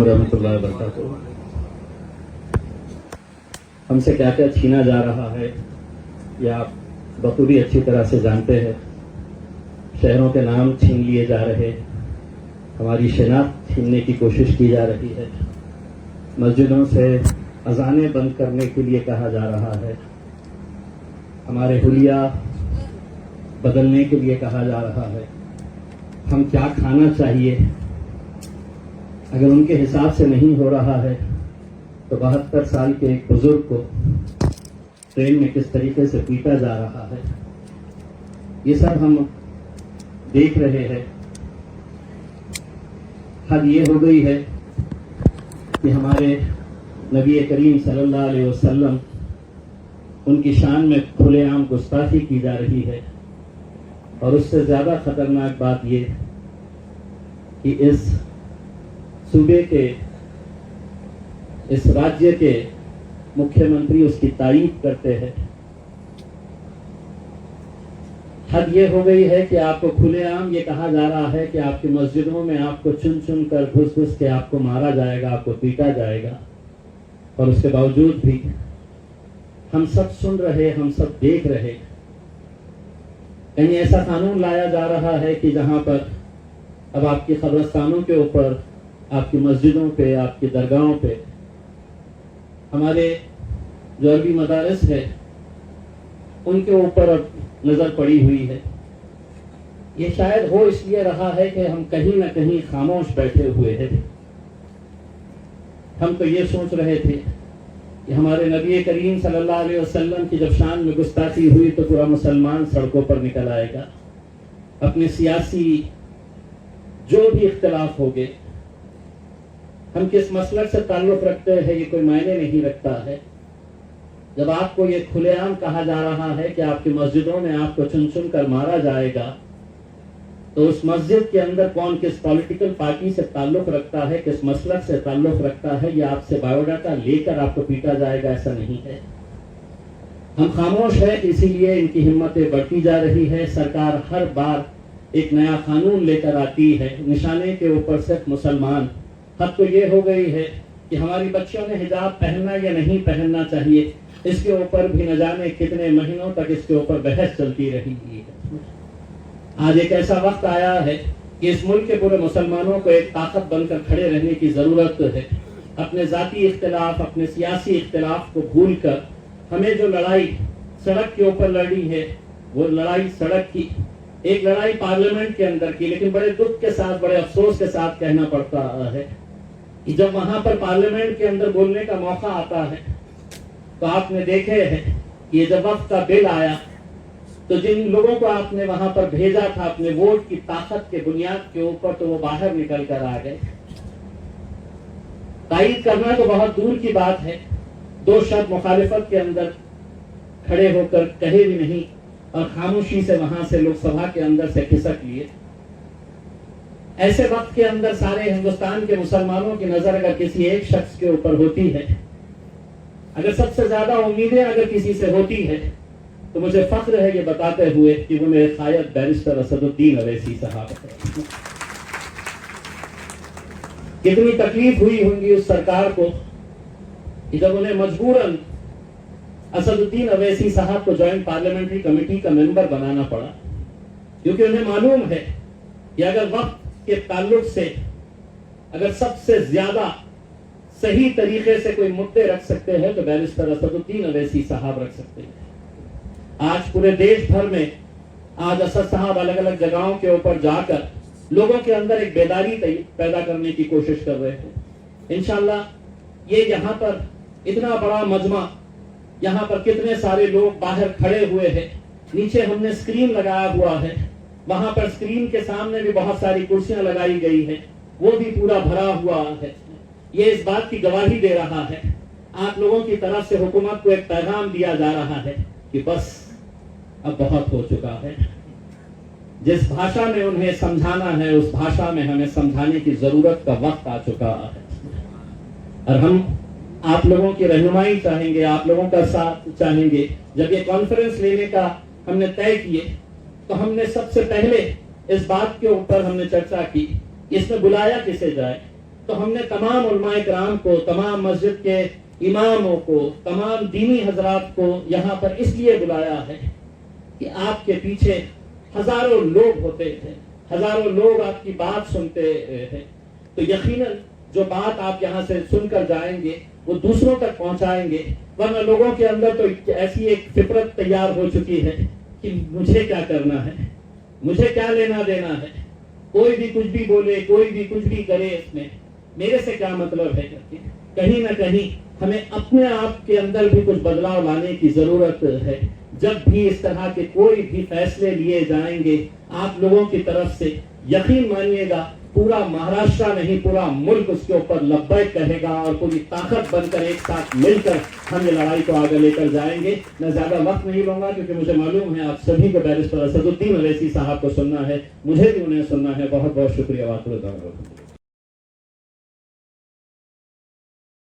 ورحمۃ اللہ وبرکاتہ. ہم سے کیا کیا چھینا جا رہا ہے یہ آپ بخوبی اچھی طرح سے جانتے ہیں. شہروں کے نام چھین لیے جا رہے، ہماری شناخت چھیننے کی کوشش کی جا رہی ہے، مسجدوں سے اذانیں بند کرنے کے لیے کہا جا رہا ہے، ہمارے حلیہ بدلنے کے لیے کہا جا رہا ہے. ہم کیا کھانا چاہیے اگر ان کے حساب سے نہیں ہو رہا ہے تو 72 سال کے ایک بزرگ کو ٹرین میں کس طریقے سے پیٹا جا رہا ہے، یہ سب ہم دیکھ رہے ہیں. حد یہ ہو گئی ہے کہ ہمارے نبی کریم صلی اللہ علیہ وسلم ان کی شان میں کھلے عام گستاخی کی جا رہی ہے. اور اس سے زیادہ خطرناک بات یہ کہ اس صوبے کے، اس راجیہ کے مکھیہ منتری اس کی تعریف کرتے ہیں. حد یہ ہو گئی ہے کہ آپ کو کھلے عام یہ کہا جا رہا ہے کہ آپ کی مسجدوں میں آپ کو چن چن کر گھس گھس کے آپ کو مارا جائے گا، آپ کو پیٹا جائے گا. اور اس کے باوجود بھی ہم سب سن رہے، ہم سب دیکھ رہے. کہیں ایسا قانون لایا جا رہا ہے کہ جہاں پر اب آپ کی قبرستانوں کے اوپر، آپ کی مسجدوں پہ، آپ کی درگاہوں پہ، ہمارے جو عربی مدارس ہے ان کے اوپر اب نظر پڑی ہوئی ہے. یہ شاید ہو اس لیے رہا ہے کہ ہم کہیں نہ کہیں خاموش بیٹھے ہوئے ہیں. ہم تو یہ سوچ رہے تھے کہ ہمارے نبی کریم صلی اللہ علیہ وسلم کی جب شان میں گستاخی ہوئی تو پورا مسلمان سڑکوں پر نکل آئے گا. اپنے سیاسی جو بھی اختلاف ہوگے، ہم کس مسلک سے تعلق رکھتے ہیں یہ کوئی معنی نہیں رکھتا ہے. جب آپ کو یہ کھلے عام کہا جا رہا ہے کہ آپ کی مسجدوں میں آپ کو چن چن کر مارا جائے گا، تو اس مسجد کے اندر کون کس پولیٹیکل پارٹی سے تعلق رکھتا ہے، کس مسلک سے تعلق رکھتا ہے، یہ آپ سے بایو ڈاٹا لے کر آپ کو پیٹا جائے گا، ایسا نہیں ہے. ہم خاموش ہیں، اسی لیے ان کی ہمتیں بڑھتی جا رہی ہے. سرکار ہر بار ایک نیا قانون لے کر آتی ہے، نشانے کے اوپر صرف مسلمان. حد تو یہ ہو گئی ہے کہ ہماری بچیوں نے حجاب پہننا یا نہیں پہننا چاہیے، اس کے اوپر بھی نہ جانے کتنے مہینوں تک اس کے اوپر بحث چلتی رہی ہے. آج ایک ایسا وقت آیا ہے کہ اس ملک کے پورے مسلمانوں کو ایک طاقت بن کر کھڑے رہنے کی ضرورت ہے. اپنے ذاتی اختلاف، اپنے سیاسی اختلاف کو بھول کر ہمیں جو لڑائی سڑک کے اوپر لڑی ہے، وہ لڑائی سڑک کی، ایک لڑائی پارلیمنٹ کے اندر کی. لیکن بڑے دکھ کے ساتھ، بڑے افسوس کے ساتھ کہنا پڑتا ہے کہ جب وہاں پر پارلیمنٹ کے اندر بولنے کا موقع آتا ہے تو آپ نے دیکھے ہیں کہ جب وقت کا بل آیا تو جن لوگوں کو آپ نے وہاں پر بھیجا تھا اپنے ووٹ کی طاقت کے بنیاد کے اوپر، تو وہ باہر نکل کر آ گئے. تائید کرنا تو بہت دور کی بات ہے، 2 شبد مخالفت کے اندر کھڑے ہو کر کہے بھی نہیں اور خاموشی سے وہاں سے لوک سبھا کے اندر سے کھسک لیے. ایسے وقت کے اندر سارے ہندوستان کے مسلمانوں کی نظر اگر کسی ایک شخص کے اوپر ہوتی ہے، اگر سب سے زیادہ امیدیں اگر کسی سے ہوتی ہے، تو مجھے فخر ہے یہ بتاتے ہوئے کہ وہ میرے قائد بیرسٹر اسد الدین اویسی صاحب ہے. کتنی تکلیف ہوئی ہوں گی اس سرکار کو کہ جب انہیں مجبوراً اسد الدین اویسی صاحب کو جوائنٹ پارلیمنٹری کمیٹی کا ممبر بنانا پڑا، کیونکہ انہیں معلوم ہے کہ اگر وقت کے تعلق سے اگر سب سے زیادہ صحیح طریقے سے کوئی مدعے رکھ سکتے ہیں تو بیرسٹر اسد الدین اویسی صاحب رکھ سکتے ہیں. آج پورے دیش بھر میں آج اسد صاحب الگ الگ جگہوں کے اوپر جا کر لوگوں کے اندر ایک بیداری پیدا کرنے کی کوشش کر رہے ہیں. انشاءاللہ یہ یہاں پر اتنا بڑا مجمع، یہاں پر کتنے سارے لوگ باہر کھڑے ہوئے ہیں، نیچے ہم نے اسکرین لگایا ہوا ہے، وہاں پر اسکرین کے سامنے بھی بہت ساری کرسیاں لگائی گئی ہیں، وہ بھی پورا بھرا ہوا ہے. یہ اس بات کی گواہی دے رہا ہے، آپ لوگوں کی طرف سے حکومت کو ایک پیغام دیا جا رہا ہے کہ بس اب بہت ہو چکا ہے. جس بھاشا میں انہیں سمجھانا ہے اس بھاشا میں ہمیں سمجھانے کی ضرورت کا وقت آ چکا ہے. اور ہم آپ لوگوں کی رہنمائی چاہیں گے، آپ لوگوں کا ساتھ چاہیں گے. جب یہ کانفرنس لینے کا ہم نے طے کیے تو ہم نے سب سے پہلے اس بات کے اوپر ہم نے چرچا کی اس میں بلایا کسے جائے. تو ہم نے تمام علماء کرام کو، تمام مسجد کے اماموں کو، تمام دینی حضرات کو یہاں پر اس لیے بلایا ہے کہ آپ کے پیچھے ہزاروں لوگ ہوتے ہیں، ہزاروں لوگ آپ کی بات سنتے ہیں، تو یقیناً جو بات آپ یہاں سے سن کر جائیں گے وہ دوسروں تک پہنچائیں گے، ورنہ لوگوں کے اندر تو ایسی ایک فطرت تیار ہو چکی ہے کہ مجھے کیا کرنا ہے، مجھے کیا لینا دینا ہے، کوئی بھی کچھ بھی بولے، کوئی بھی کچھ بھی کرے، اس میں میرے سے کیا مطلب ہے کر کے کہیں نہ کہیں ہمیں اپنے آپ کے اندر بھی کچھ بدلاؤ لانے کی ضرورت ہے۔ جب بھی اس طرح کے کوئی بھی فیصلے لیے جائیں گے آپ لوگوں کی طرف سے، یقین مانیے گا پورا مہاراشٹر نہیں پورا ملک اس کے اوپر لبیک کہے گا، اور پوری طاقت بن کر ایک ساتھ مل کر ہم یہ لڑائی کو آگے لے کر جائیں گے۔ میں زیادہ وقت نہیں لوں گا کیونکہ مجھے معلوم ہے آپ سبھی کو بیرسٹر اسد الدین اویسی صاحب کو سننا ہے، مجھے بھی انہیں سننا ہے۔ بہت بہت شکریہ۔